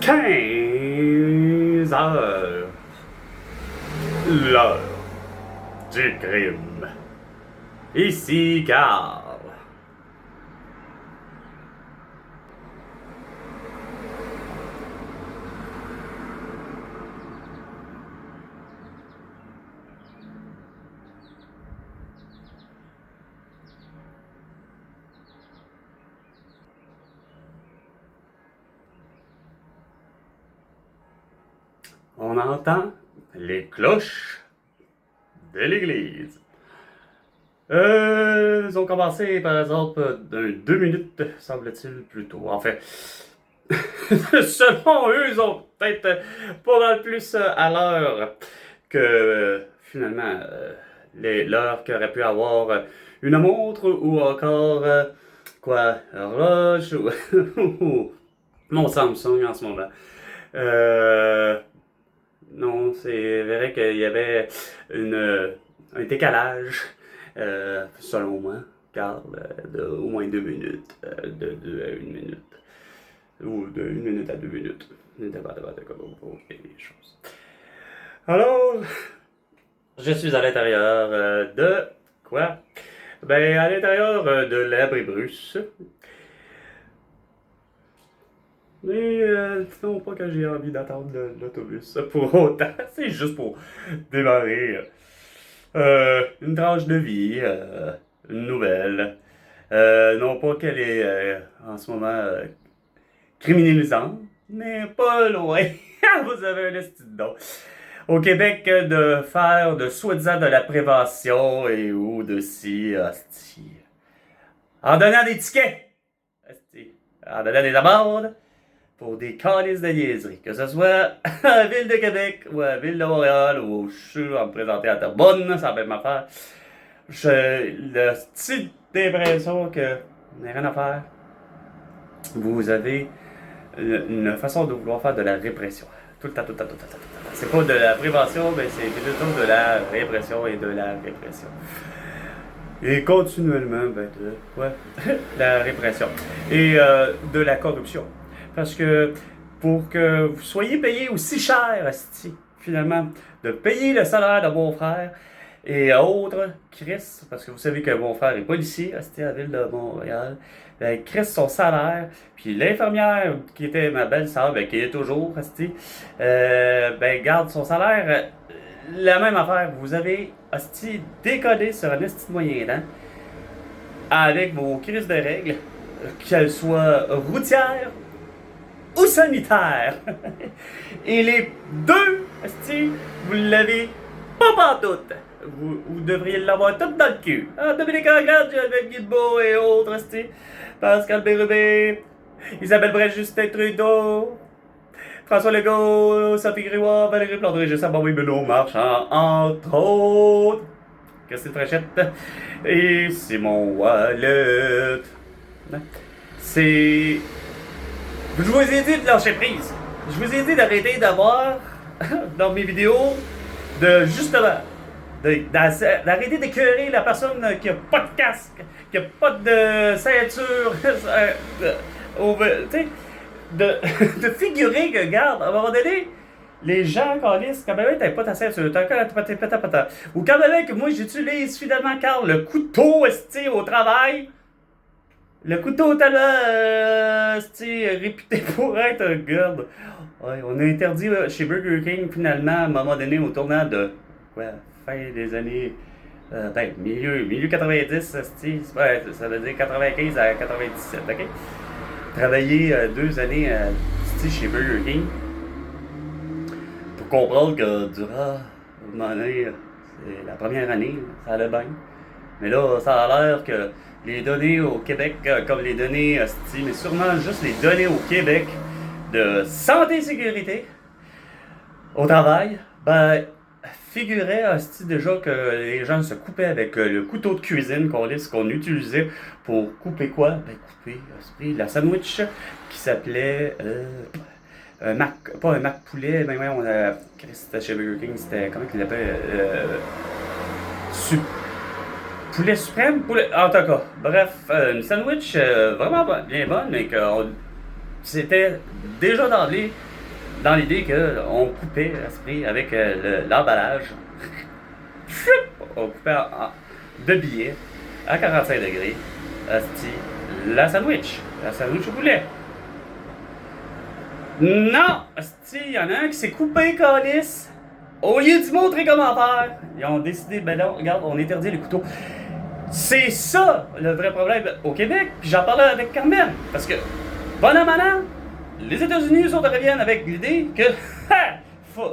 15 heures. L'heure du crime. Ici Carl. On entend les cloches de l'église. Ils ont commencé, par exemple, d'un 2 minutes, semble-t-il, plus tôt. En fait, selon eux, ils ont peut-être pas mal plus à l'heure que, finalement, l'heure qu'aurait pu avoir une montre ou encore, horloge ou mon Samsung en ce moment. Non, c'est vrai qu'il y avait un décalage, selon moi, Carl, de au moins 2 minutes, de 2 à 1 minute, ou de 1 minute à 2 minutes, dépendamment de comment vous voyez les choses. Alors, je suis à l'intérieur de quoi? Ben, à l'intérieur de l'Abribus. Mais non pas que j'ai envie d'attendre l'autobus pour autant, c'est juste pour démarrer une tranche de vie, une nouvelle. Non pas qu'elle est en ce moment criminalisante, mais pas loin. Vous avez un esti de don. Au Québec, de faire de soi-disant de la prévention et ou de si, hostie. En donnant des tickets, hostie. En donnant des amendes pour des calices de niaiseries, que ce soit à la Ville de Québec ou à la Ville de Montréal ou je suis à me présenter à Terrebonne, ça va être ma affaire. J'ai le style d'impression que vous n'avez rien à faire. Vous avez une façon de vouloir faire de la répression. Tout le temps, tout le temps, tout le temps, tout le temps. C'est pas de la prévention, mais c'est plutôt de la répression et de la répression. Et continuellement, la répression. Et de la corruption. Parce que pour que vous soyez payé aussi cher, finalement, de payer le salaire de mon frère et autres, Chris, parce que vous savez que mon frère est policier à la ville de Montréal, ben, Chris, son salaire, puis l'infirmière qui était ma belle-sœur, ben, qui est toujours, ben, garde son salaire, la même affaire. Vous avez, décollé sur un esti de moyen temps, avec vos crises de règles, qu'elles soient routières ou sanitaire. Et les deux, vous l'avez pas pantoute. Vous devriez l'avoir tout dans le cul. Ah, Dominique Anglade, avec Guilbeault et autres, Pascal Bérubé, Isabelle Brett, Justin Trudeau, François Legault, Sophie Grégoire, Valérie Plante, Régis Abaoui, Benoît Marchand, entre autres, Christine Fréchette et Simon Wallet. C'est... Je vous ai dit de lâcher prise. Je vous ai dit d'arrêter d'avoir, dans mes vidéos, de justement, d'arrêter d'écœurer la personne qui a pas de casque, qui a pas de ceinture, de figurer que, regarde, à un moment donné, les gens, calissent, quand même, t'as pas ta ceinture, ou quand même que moi, j'utilise finalement, Carl, le couteau, au travail. Le couteau tellement réputé pour être un garde. Ouais, on a interdit chez Burger King finalement à un moment donné au tournant de fin des années milieu 90, ça veut dire 95 à 97, ok? Travailler 2 années chez Burger King pour comprendre que durant un moment donné, c'est la première année, ça allait bien. Mais là, ça a l'air que les données au Québec, comme les données, mais sûrement juste les données au Québec de santé et sécurité au travail, ben, figurait déjà que les gens se coupaient avec le couteau de cuisine qu'on utilisait pour couper quoi? Ben, couper la sandwich qui s'appelait pas un Mac poulet, mais on a. C'était chez Burger King, c'était. Comment il l'appelle? Poulet suprême, en tout cas, bref, une sandwich vraiment bien bonne, mais que c'était déjà d'emblée dans l'idée qu'on coupait l'esprit avec l'emballage. On coupait de billets à 45 degrés. Asti, la sandwich au poulet. Non! Asti, il y en a un qui s'est coupé, calice. Au lieu de montrer comment faire, ils ont décidé, ben là, regarde, on interdit les couteaux. C'est ça le vrai problème au Québec. Puis j'en parlais avec Carmen. Parce que, bon an, malin, les États-Unis sont reviennent avec l'idée que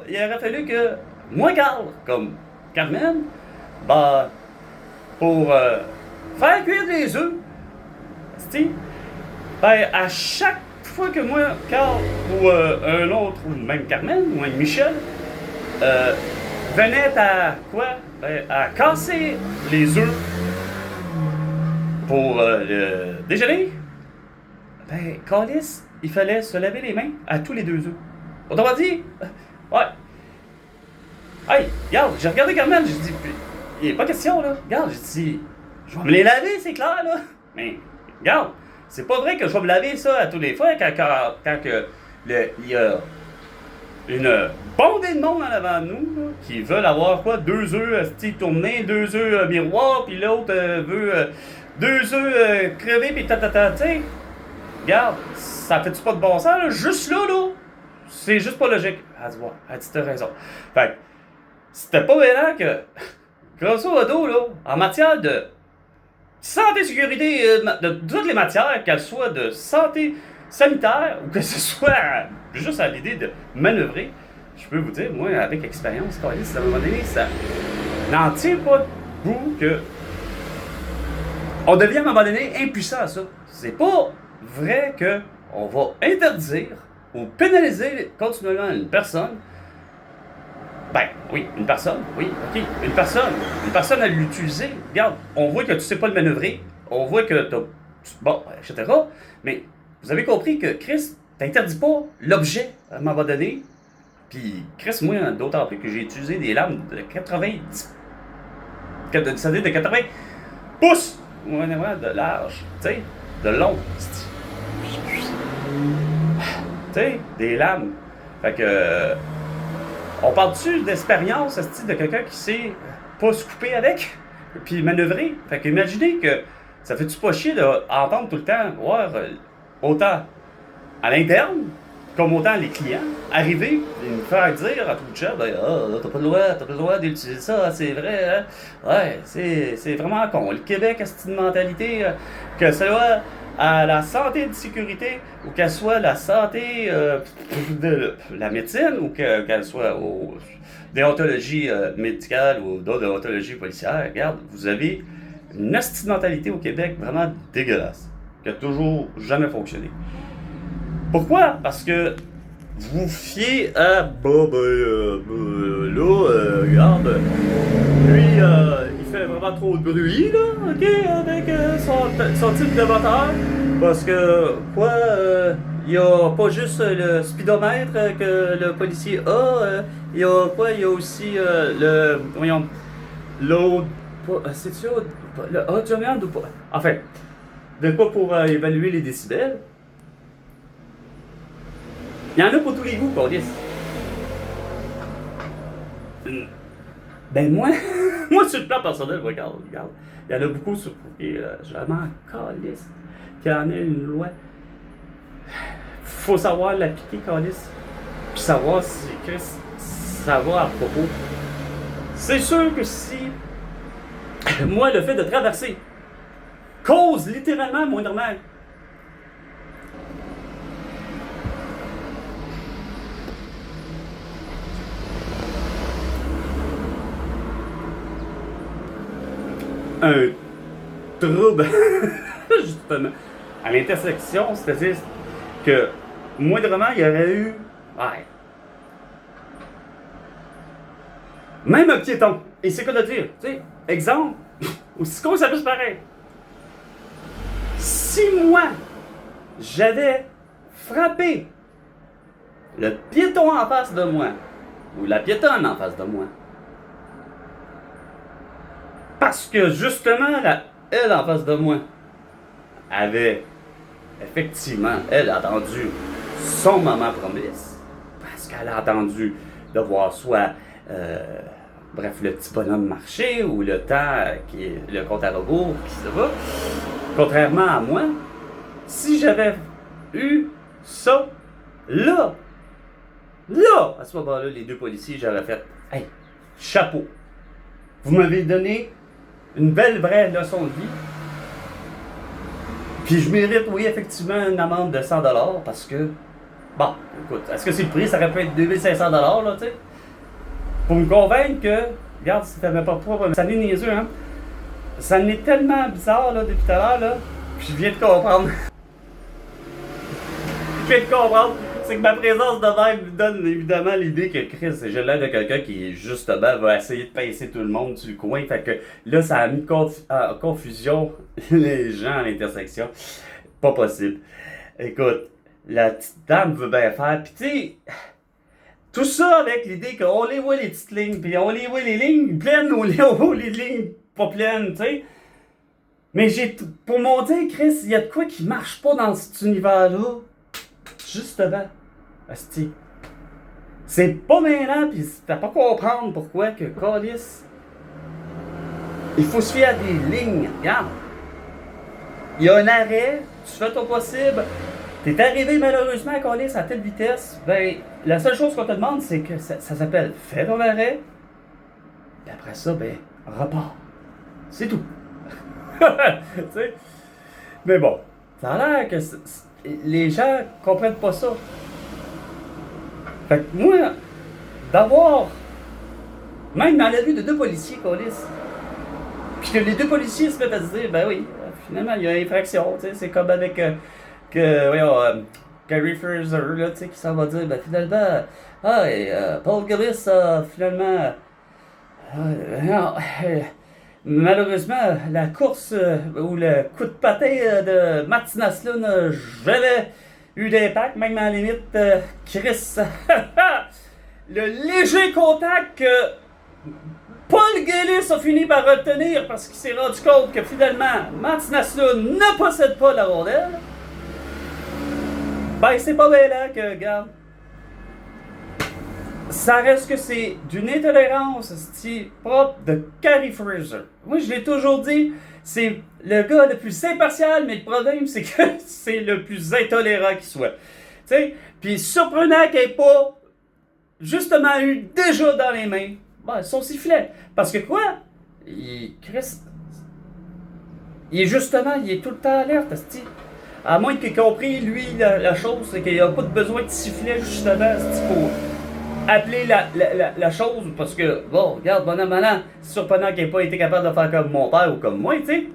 il aurait fallu que moi, Carl, comme Carmen, bah, pour faire cuire les œufs, ben, à chaque fois que moi, Carl, ou un autre, ou même Carmen, ou même Michel, venait à quoi? Ben, à casser les œufs pour le déjeuner, ben, Calis, il fallait se laver les mains à tous les 2 œufs. Autrement dit, ouais. Hey, regarde, j'ai regardé Carmen, j'ai dit, il n'est pas question, là. Regarde, j'ai dit, je vais me les laver, c'est clair, là. Mais, regarde, c'est pas vrai que je vais me laver ça à tous les fois quand il y a une bondée de monde en avant de nous, là, qui veulent avoir quoi? 2 œufs tournés, 2 œufs miroirs, puis l'autre veut 2 œufs crevés, puis tatata, tu sais. Regarde, ça fait-tu pas de bon sens, là? Juste là, c'est juste pas logique. Elle dit, ouais, elle dit, t'as raison. Fait que, c'était pas évident que, grosso modo, là, en matière de santé, sécurité, de toutes les matières, qu'elles soient de santé sanitaire ou que ce soit juste à l'idée de manœuvrer, je peux vous dire, moi, avec expérience, à un moment donné, ça n'en tient pas debout que on devient à un moment donné impuissant à ça. C'est pas vrai que on va interdire ou pénaliser continuellement une personne. Ben, oui, une personne, oui, ok, une personne à l'utiliser. Regarde, on voit que tu sais pas le manœuvrer, on voit que t'as, bon, etc. Mais vous avez compris que Chris, t'interdis pas l'objet à un moment donné. Puis Chris, moi, d'autant plus que j'ai utilisé des lames de 90, ça veut dire de 80 pouces, ouais, de large, tu sais, de long. Tu sais, des lames. Fait que, on parle-tu d'expérience, de quelqu'un qui sait pas se couper avec, puis manœuvrer? Fait que imaginez que ça fait-tu pas chier d'entendre tout le temps, voir autant à l'interne, comme autant les clients, arriver et me faire dire à tout le chat, ben, t'as pas le droit d'utiliser ça, c'est vrai, hein? Ouais, c'est vraiment con. Le Québec a cette mentalité que ça soit à la santé et de sécurité, ou qu'elle soit la santé de la médecine, ou qu'elle soit aux déontologie médicale ou d'autres déontologie policière. Regarde, vous avez une hostie de mentalité au Québec vraiment dégueulasse, qui a toujours jamais fonctionné. Pourquoi? Parce que vous fiez à regarde, lui, il fait vraiment trop de bruit, là, ok, avec son type de moteur. Parce que, quoi, il n'y a pas juste le speedomètre que le policier a, il y a quoi, il y a aussi l'autre, c'est-tu le audiométre ou pas? Enfin, de quoi pour évaluer les décibels? Il y en a pour tous les goûts, Cordis. Ben moi, moi sur le plan personnel, regarde, il y en a beaucoup sur et je m'en calisse qu'il y en ait une loi. Faut savoir l'appliquer, calisse, puis savoir si ça va à propos. C'est sûr que si moi le fait de traverser cause littéralement moindrement un trouble justement à l'intersection, c'est-à-dire que moindrement il y aurait eu même un piéton, et c'est quoi de dire, tu sais, exemple, aussi con ça peut se paraître, si moi j'avais frappé le piéton en face de moi ou la piétonne en face de moi, parce que justement, elle en face de moi avait effectivement, elle a attendu son moment promise. Ben, qu'elle a entendu de voir soit, bref, le petit bonhomme marcher ou le temps qui est le compte à rebours qui se va. Contrairement à moi, si j'avais eu ça là, à ce moment-là, les deux policiers, j'aurais fait « Hey, chapeau! Vous m'avez donné une belle vraie leçon de vie. Puis je mérite, oui, effectivement, une amende de 100$ parce que, bon, écoute, est-ce que c'est le prix? Ça aurait pu être 2500$, là, tu sais? Pour me convaincre que, regarde, si t'avais pas propre, ça n'est niaiseux, hein? Ça n'est tellement bizarre, là, depuis tout à l'heure, là. Puis je viens de comprendre. Je viens de comprendre. C'est que ma présence de même me donne évidemment l'idée que Chris, j'ai l'air de quelqu'un qui, justement, va essayer de pincer tout le monde sur le coin. Fait que là, ça a mis en confusion les gens à l'intersection. Pas possible. Écoute, la petite dame veut bien faire. Puis tu sais, tout ça avec l'idée qu'on les voit les petites lignes, puis on les voit les lignes pleines ou les voit les lignes pas pleines, tu sais. Mais pour mon dire, Chris, il y a de quoi qui marche pas dans cet univers-là. Justement. Asti. C'est pas mêlant, pis t'as pas comprendre pourquoi que Callis. Il faut se fier à des lignes. Regarde. Il y a un arrêt, tu fais ton possible. T'es arrivé malheureusement à Callis à telle vitesse. Ben, la seule chose qu'on te demande, c'est que ça s'appelle fais ton arrêt. Et après ça, ben, repars. C'est tout. Tu sais? Mais bon, ça a l'air que les gens comprennent pas ça. Fait que moi, d'avoir, même dans la vue de deux policiers, Callis, puis que les deux policiers se mettent à se dire, ben oui, finalement, il y a infraction, tu sais, c'est comme avec Gary Fraser, là, tu sais, qui s'en va dire, ben finalement, Paul Gillis a finalement, non, malheureusement, la course ou le coup de patin de Martinez là n'a jamais eu d'impact, même à la limite, Chris. Le léger contact que Paul Gillis a fini par retenir parce qu'il s'est rendu compte que finalement, Martinez là ne possède pas la rondelle. Ben, c'est pas bien là que, regarde. Ça reste que c'est d'une intolérance propre de Gary Fraser. Moi, je l'ai toujours dit, c'est le gars le plus impartial, mais le problème, c'est que c'est le plus intolérant qui soit. Tu sais, puis surprenant qu'il n'ait pas justement eu déjà dans les mains son sifflet. Parce que quoi? Chris, il est tout le temps alerte, asti. À moins qu'il ait compris, lui, la chose, c'est qu'il n'y a pas de besoin de sifflet, justement, asti, pour appeler la chose, parce que, bon, regarde, bonhomme malin, c'est surprenant qu'il n'ait pas été capable de faire comme mon père ou comme moi, tu sais.